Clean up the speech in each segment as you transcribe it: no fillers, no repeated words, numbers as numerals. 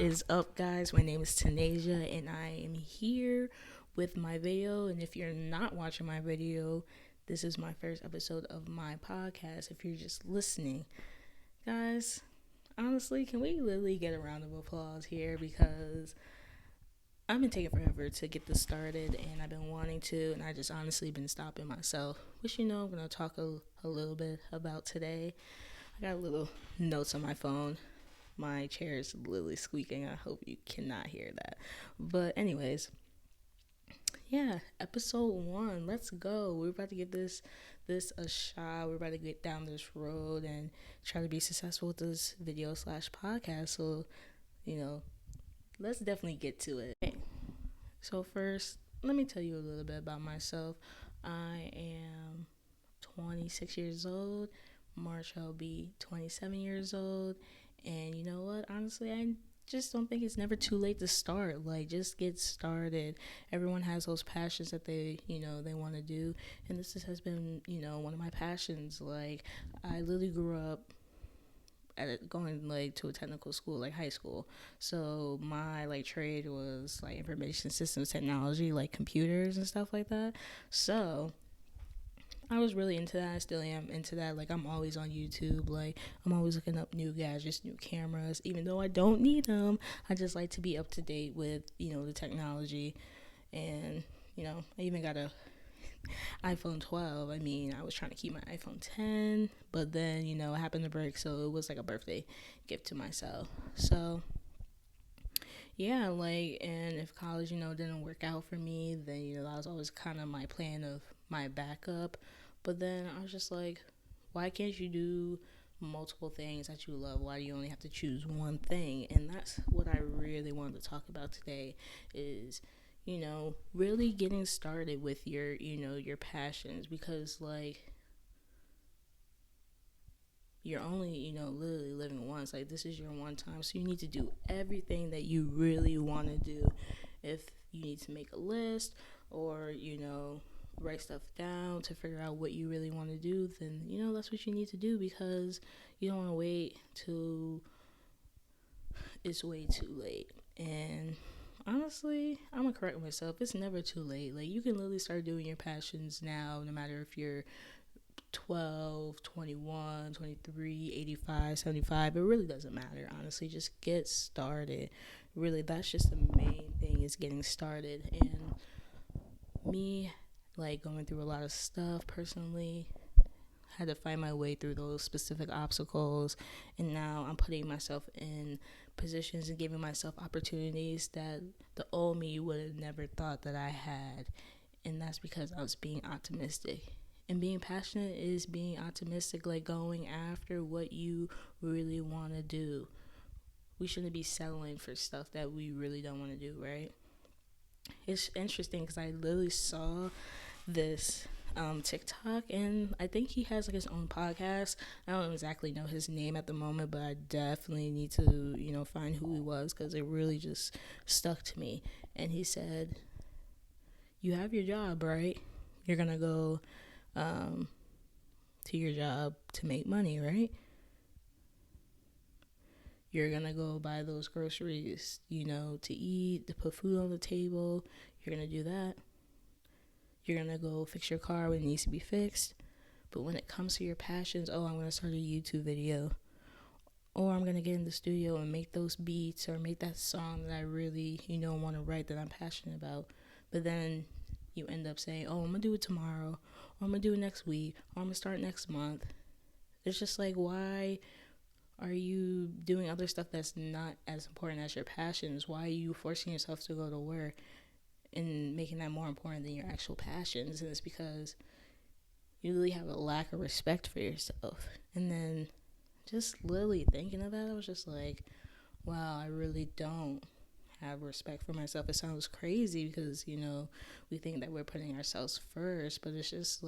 is up, guys? My name is TaNajia, and I am here with my video. And if you're not watching my video, this is my first episode of my podcast. If you're just listening, guys, honestly, can we literally get a round of applause here? Because I've been taking forever to get this started, and I've been wanting to, and I just honestly been stopping myself. Which, I'm going to talk a little bit about today. I got little notes on my phone. My chair is literally squeaking. I hope you cannot hear that. But anyways, yeah, episode 1. Let's go. We're about to give this a shot. We're about to get down this road and try to be successful with this video / podcast. So, let's definitely get to it. Okay. So first, let me tell you a little bit about myself. I am 26 years old. March I'll be 27 years old. And you know what? Honestly, I just don't think it's never too late to start. Like, just get started. Everyone has those passions that they want to do. And this has been, one of my passions. Like, I literally grew up going to a technical school, like high school. So my trade was information systems technology, like computers and stuff like that. So I was really into that. I still am into that. I'm always on YouTube. I'm always looking up new gadgets, new cameras. Even though I don't need them, I just like to be up to date with, the technology. And, I even got a iPhone 12. I was trying to keep my iPhone 10, but then, it happened to break. So it was like a birthday gift to myself. So, yeah, and if college, didn't work out for me, then, that was always kind of my plan of my backup. But then I was just like, why can't you do multiple things that you love? Why do you only have to choose one thing? And that's what I really wanted to talk about today is, really getting started with your passions, because you're only, literally living once. This is your one time. So you need to do everything that you really want to do. If you need to make a list or, write stuff down to figure out what you really want to do, then, that's what you need to do, because you don't want to wait till it's way too late. And honestly, I'm going to correct myself. It's never too late. You can literally start doing your passions now, no matter if you're 12, 21, 23, 85, 75. It really doesn't matter, honestly. Just get started. Really, that's just the main thing, is getting started. And me, going through a lot of stuff personally, had to find my way through those specific obstacles, and now I'm putting myself in positions and giving myself opportunities that the old me would have never thought that I had. And that's because I was being optimistic. And being passionate is being optimistic, going after what you really want to do. We shouldn't be settling for stuff that we really don't want to do, right? It's interesting because I literally saw this TikTok, and I think he has his own podcast. I don't exactly know his name at the moment, but I definitely need to find who he was, because it really just stuck to me. And he said, you have your job, right? You're gonna go to your job to make money, right? You're gonna go buy those groceries, to eat, to put food on the table. You're gonna do that. You're gonna go fix your car when it needs to be fixed. But when it comes to your passions, I'm gonna start a YouTube video, or I'm gonna get in the studio and make those beats, or make that song that I really, want to write, that I'm passionate about. But then you end up saying, I'm gonna do it tomorrow, or I'm gonna do it next week, or I'm gonna start next month. It's just why are you doing other stuff that's not as important as your passions? Why are you forcing yourself to go to work and making that more important than your actual passions? And it's because you really have a lack of respect for yourself. And then just literally thinking of that, I was just wow, I really don't have respect for myself. It sounds crazy because, we think that we're putting ourselves first, but it's just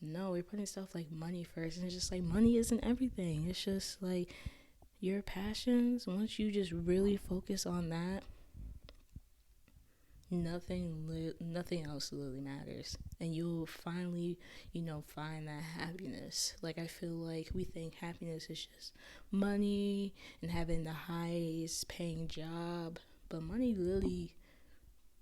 no, we're putting stuff like money first. And it's just money isn't everything. It's just your passions, once you just really focus on that, nothing else really matters, and you'll finally, find that happiness. Like, I feel like we think happiness is just money and having the highest paying job, but money really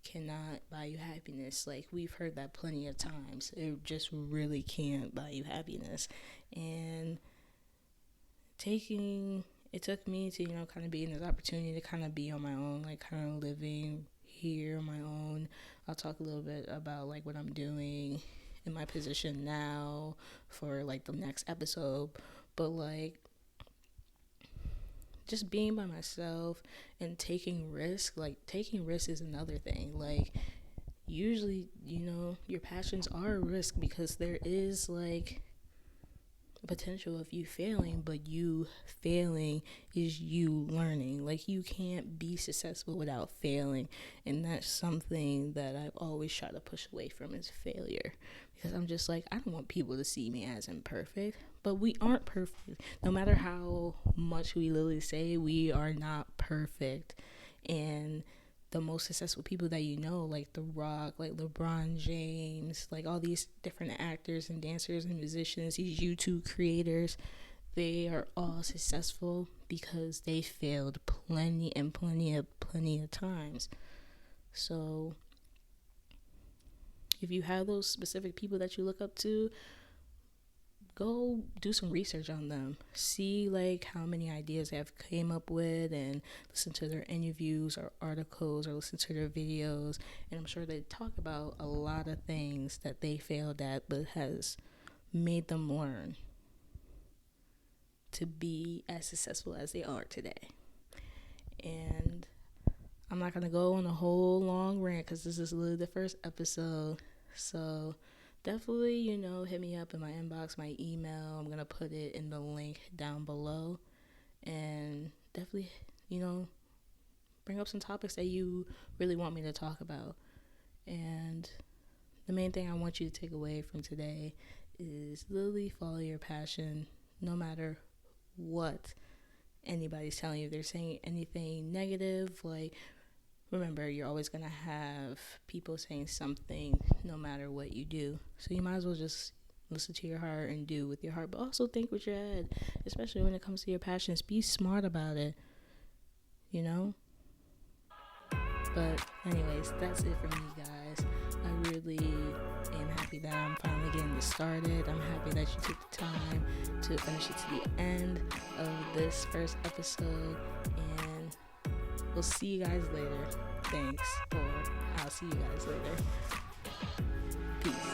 cannot buy you happiness. Like, we've heard that plenty of times. It just really can't buy you happiness. And it took me to, kind of be in this opportunity to kind of be on my own, like kind of living here on my own. I'll talk a little bit about like what I'm doing in my position now for like the next episode. But like, just being by myself and taking risks is another thing. Like, usually, your passions are a risk, because there is like potential of you failing, but you failing is you learning. Like, you can't be successful without failing, and that's something that I've always tried to push away from, is failure, because I'm just like, I don't want people to see me as imperfect, but we aren't perfect. No matter how much we literally say, we are not perfect. And the most successful people that like The Rock, like LeBron James, like all these different actors and dancers and musicians, these YouTube creators, they are all successful because they failed plenty of times. So if you have those specific people that you look up to, go do some research on them. See like how many ideas they have came up with, and listen to their interviews or articles, or listen to their videos. And I'm sure they talk about a lot of things that they failed at, but has made them learn to be as successful as they are today. And I'm not going to go on a whole long rant, because this is literally the first episode. So definitely, hit me up in my inbox, my email. I'm going to put it in the link down below. And definitely, bring up some topics that you really want me to talk about. And the main thing I want you to take away from today is literally follow your passion, no matter what anybody's telling you. If they're saying anything negative, like, remember, you're always going to have people saying something no matter what you do. So you might as well just listen to your heart and do with your heart, but also think with your head, especially when it comes to your passions. Be smart about it, But anyways, that's it for me, guys. I really am happy that I'm finally getting this started. I'm happy that you took the time to finish it to the end of this first episode. And we'll see you guys later. Thanks, or I'll see you guys later. Peace.